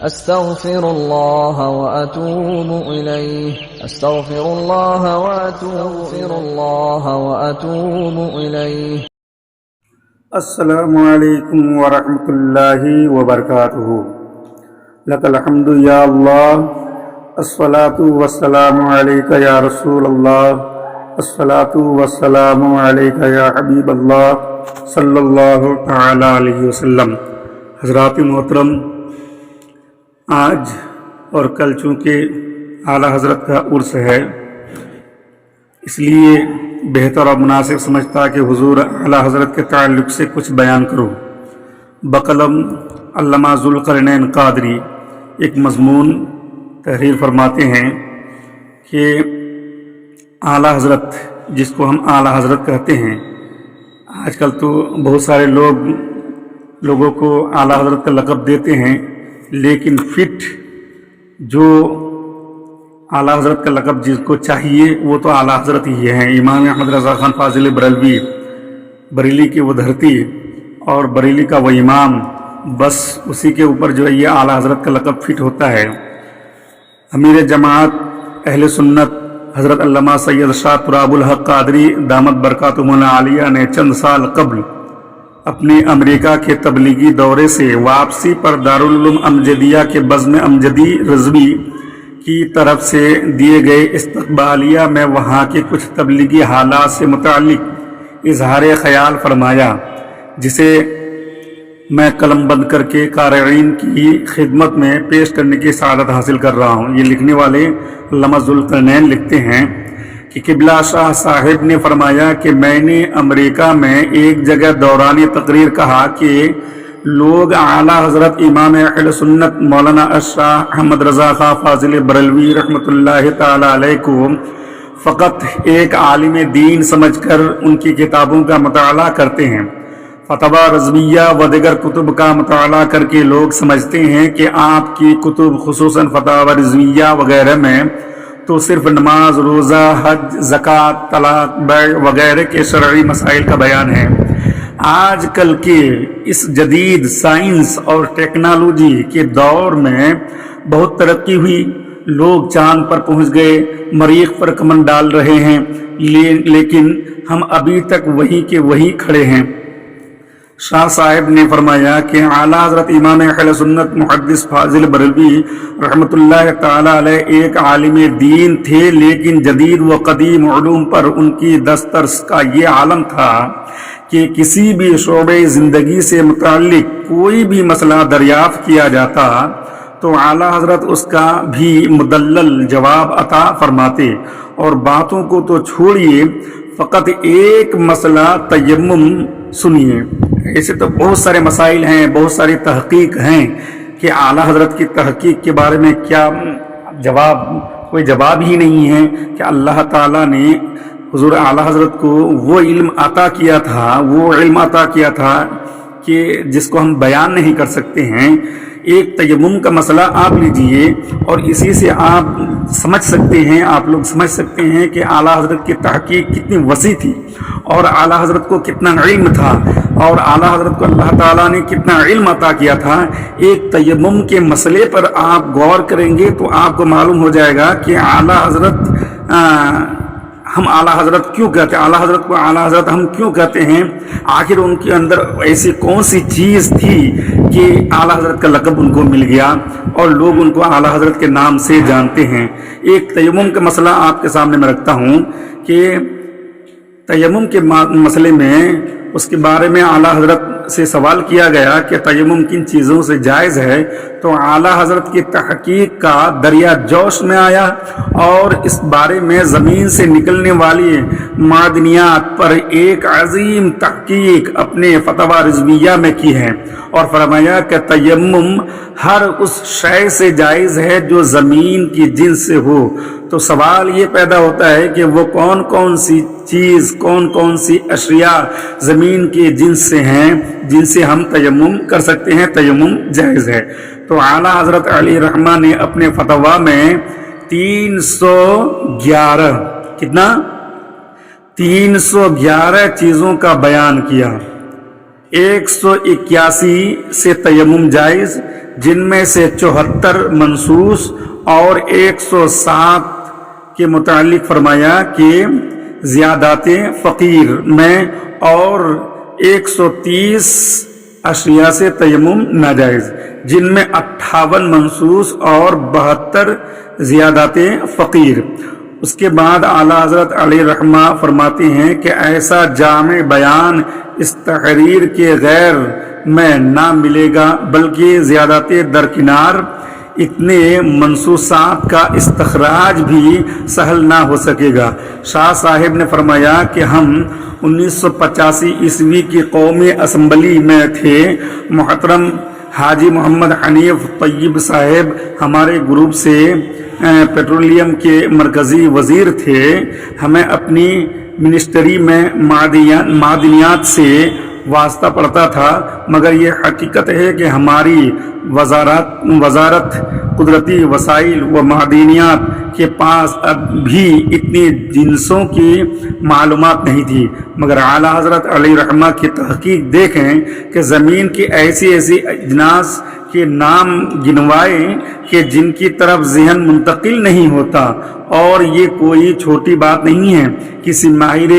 أستغفر الله وأتوب إليه أستغفر الله وأتوب إليه السلام علیکم ورحمۃ اللہ وبرکاتہ۔ لک الحمد یا اللہ، الصلاۃ والسلام علیک یا رسول اللہ، الصلاۃ والسلام علیک یا حبیب اللہ صلی اللہ تعالی علیہ وسلم۔ حضرات محترم، آج اور کل چونکہ اعلیٰ حضرت کا عرس ہے، اس لیے بہتر اور مناسب سمجھتا کہ حضور اعلیٰ حضرت کے تعلق سے کچھ بیان کروں۔ بقلم علامہ ذوالقرنین قادری ایک مضمون تحریر فرماتے ہیں کہ اعلیٰ حضرت، جس کو ہم اعلیٰ حضرت کہتے ہیں، آج کل تو بہت سارے لوگوں کو اعلیٰ حضرت کا لقب دیتے ہیں، لیکن فٹ جو اعلیٰ حضرت کا لقب جس کو چاہیے وہ تو اعلیٰ حضرت ہی ہیں۔ امام احمد رضا خان فاضل بریلوی، بریلی کی وہ دھرتی اور بریلی کا وہ امام، بس اسی کے اوپر جو ہے یہ اعلیٰ حضرت کا لقب فٹ ہوتا ہے۔ امیر جماعت اہل سنت حضرت علامہ سید شاہ تراب الحق قادری دامت برکاتہم العالیہ نے چند سال قبل اپنے امریکہ کے تبلیغی دورے سے واپسی پر دارالعلوم امجدیہ کے بزم امجدی رضوی کی طرف سے دیے گئے استقبالیہ میں وہاں کے کچھ تبلیغی حالات سے متعلق اظہار خیال فرمایا، جسے میں قلم بند کر کے قارئین کی خدمت میں پیش کرنے کی سعادت حاصل کر رہا ہوں۔ یہ لکھنے والے علامہ ذوالقرنین لکھتے ہیں کہ قبلہ شاہ صاحب نے فرمایا کہ میں نے امریکہ میں ایک جگہ دوران تقریر کہا کہ لوگ اعلیٰ حضرت امام اہل سنت مولانا اشرف احمد رضا خان فاضل بریلوی رحمۃ اللہ تعالی علیہ کو فقط ایک عالم دین سمجھ کر ان کی کتابوں کا مطالعہ کرتے ہیں۔ فتویٰ رضویہ و دیگر کتب کا مطالعہ کر کے لوگ سمجھتے ہیں کہ آپ کی کتب خصوصاً فتاوی رضویہ وغیرہ میں تو صرف نماز، روزہ، حج، زکوٰۃ، طلاق، بیع وغیرہ کے شرعی مسائل کا بیان ہے۔ آج کل کے اس جدید سائنس اور ٹیکنالوجی کے دور میں بہت ترقی ہوئی، لوگ چاند پر پہنچ گئے، مریخ پر کمر ڈال رہے ہیں، لیکن ہم ابھی تک وہیں کے وہیں کھڑے ہیں۔ شاہ صاحب نے فرمایا کہ اعلیٰ حضرت امام اہل سنت محدث فاضل بریلوی رحمۃ اللہ تعالی علیہ ایک عالم دین تھے، لیکن جدید و قدیم علوم پر ان کی دسترس کا یہ عالم تھا کہ کسی بھی شعبے زندگی سے متعلق کوئی بھی مسئلہ دریافت کیا جاتا تو اعلیٰ حضرت اس کا بھی مدلل جواب عطا فرماتے، اور باتوں کو تو چھوڑیے، فقط ایک مسئلہ تیمم سنیے۔ ایسے تو بہت سارے مسائل ہیں، بہت ساری تحقیق ہیں کہ اعلیٰ حضرت کی تحقیق کے بارے میں کیا کوئی جواب ہی نہیں ہے کہ اللہ تعالیٰ نے حضور اعلیٰ حضرت کو وہ علم عطا کیا تھا کہ جس کو ہم بیان نہیں کر سکتے ہیں۔ ایک تیمم کا مسئلہ آپ لیجئے اور اسی سے آپ لوگ سمجھ سکتے ہیں کہ اعلیٰ حضرت کی تحقیق کتنی وسیع تھی، اور اعلیٰ حضرت کو کتنا علم تھا، اور اعلیٰ حضرت کو اللہ تعالیٰ نے کتنا علم عطا کیا تھا۔ ایک تیمم کے مسئلے پر آپ غور کریں گے تو آپ کو معلوم ہو جائے گا کہ اعلیٰ حضرت ہم اعلیٰ حضرت کیوں کہتے ہیں، اعلیٰ حضرت کو اعلیٰ حضرت ہم کیوں کہتے ہیں، آخر ان کے اندر ایسی کون سی چیز تھی کہ اعلیٰ حضرت کا لقب ان کو مل گیا اور لوگ ان کو اعلیٰ حضرت کے نام سے جانتے ہیں۔ ایک تیمم کا مسئلہ آپ کے سامنے میں رکھتا ہوں کہ تیمم کے مسئلے میں اس کے بارے میں اعلیٰ حضرت سے سوال کیا گیا کہ تیمم کن چیزوں سے جائز ہے، تو اعلیٰ حضرت کی تحقیق کا دریا جوش میں آیا اور اس بارے میں زمین سے نکلنے والی معدنیات پر ایک عظیم تحقیق اپنے فتویٰ رضویہ میں کی ہے، اور فرمایا کہ تیمم ہر اس شے سے جائز ہے جو زمین کی جنس سے ہو۔ تو سوال یہ پیدا ہوتا ہے کہ وہ کون کون سی چیز، کون کون سی اشیاء زمین کے جنس سے ہیں جن سے ہم تیمم کر سکتے ہیں، تیمم جائز ہے۔ تو اعلیٰ حضرت علی رحمہ نے اپنے فتویٰ میں 311 چیزوں کا بیان کیا۔ 181 سے تیمم جائز، جن میں سے 74 منصوص اور 107 کے متعلق فرمایا کہ زیادات فقیر میں، اور 130 اشیاء سے تیمم ناجائز، جن میں 58 منصوص اور 72 زیادات فقیر۔ اس کے بعد اعلیٰ حضرت علیہ رحمہ فرماتے ہیں کہ ایسا جامع بیان اس تحریر کے غیر میں نہ ملے گا، بلکہ زیادات درکنار اتنے منصوصات کا استخراج بھی سہل نہ ہو سکے گا۔ شاہ صاحب نے فرمایا کہ ہم 1985 عیسوی کی قومی اسمبلی میں تھے۔ محترم حاجی محمد حنیف طیب صاحب ہمارے گروپ سے پیٹرولیم کے مرکزی وزیر تھے۔ ہمیں اپنی منسٹری میں معدنیات سے واسطہ پڑتا تھا، مگر یہ حقیقت ہے کہ ہماری وزارت قدرتی وسائل و معدنیات کے پاس اب بھی اتنی جنسوں کی معلومات نہیں تھی، مگر اعلیٰ حضرت علیہ رحمہ کی تحقیق دیکھیں کہ زمین کی ایسی اجناس کے نام گنوائے کہ جن کی طرف ذہن منتقل نہیں ہوتا، اور یہ کوئی چھوٹی بات نہیں ہے۔ کسی ماہر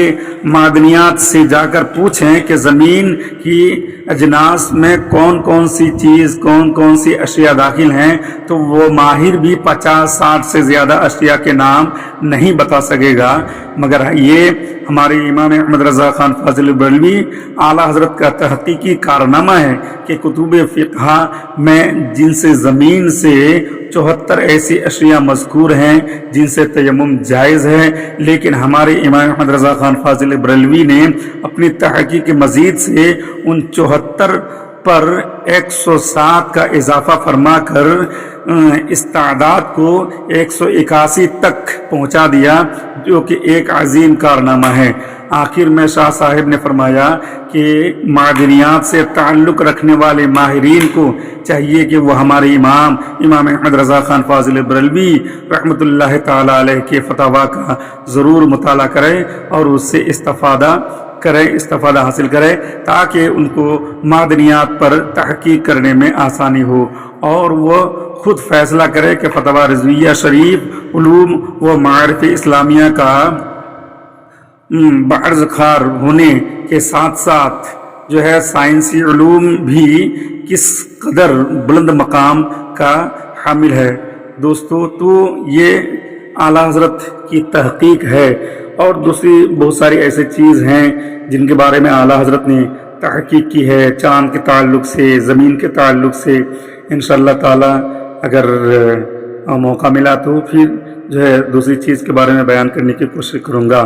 معدنیات سے جا کر پوچھیں کہ زمین کی اجناس میں کون کون سی چیز، کون کون سی اشیاء داخل ہیں، تو وہ ماہر بھی 50-60 سے زیادہ اشیاء کے نام نہیں بتا سکے گا۔ مگر یہ ہمارے امام احمد رضا خان فاضل بریلوی اعلیٰ حضرت کا تحقیقی کارنامہ ہے کہ کتب فقہ میں جن سے زمین سے 74 ایسی اشیاء مذکور ہیں جن سے تیمم جائز ہے، لیکن ہمارے امام احمد رضا خان فاضل بریلوی نے اپنی تحقیق مزید سے ان 74 پر 107 کا اضافہ فرما کر اس تعداد کو 181 تک پہنچا دیا، جو کہ ایک عظیم کارنامہ ہے۔ آخر میں شاہ صاحب نے فرمایا کہ معدنیات سے تعلق رکھنے والے ماہرین کو چاہیے کہ وہ ہمارے امام احمد رضا خان فاضل بریلوی رحمۃ اللہ تعالی علیہ کے فتاویٰ کا ضرور مطالعہ کریں اور اس سے استفادہ حاصل کرے، تاکہ ان کو معدنیات پر تحقیق کرنے میں آسانی ہو، اور وہ خود فیصلہ کرے کہ فتویٰ رضویہ شریف علوم و معارف اسلامیہ کا بعرض خار ہونے کے ساتھ ساتھ جو ہے سائنسی علوم بھی کس قدر بلند مقام کا حامل ہے۔ دوستو، تو یہ اعلیٰ حضرت کی تحقیق ہے، اور دوسری بہت ساری ایسی چیز ہیں جن کے بارے میں اعلیٰ حضرت نے تحقیق کی ہے، چاند کے تعلق سے، زمین کے تعلق سے۔ انشاءاللہ تعالی اگر موقع ملا تو پھر جو ہے دوسری چیز کے بارے میں بیان کرنے کی کوشش کروں گا۔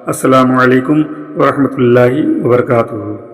السلام علیکم ورحمۃ اللہ وبرکاتہ۔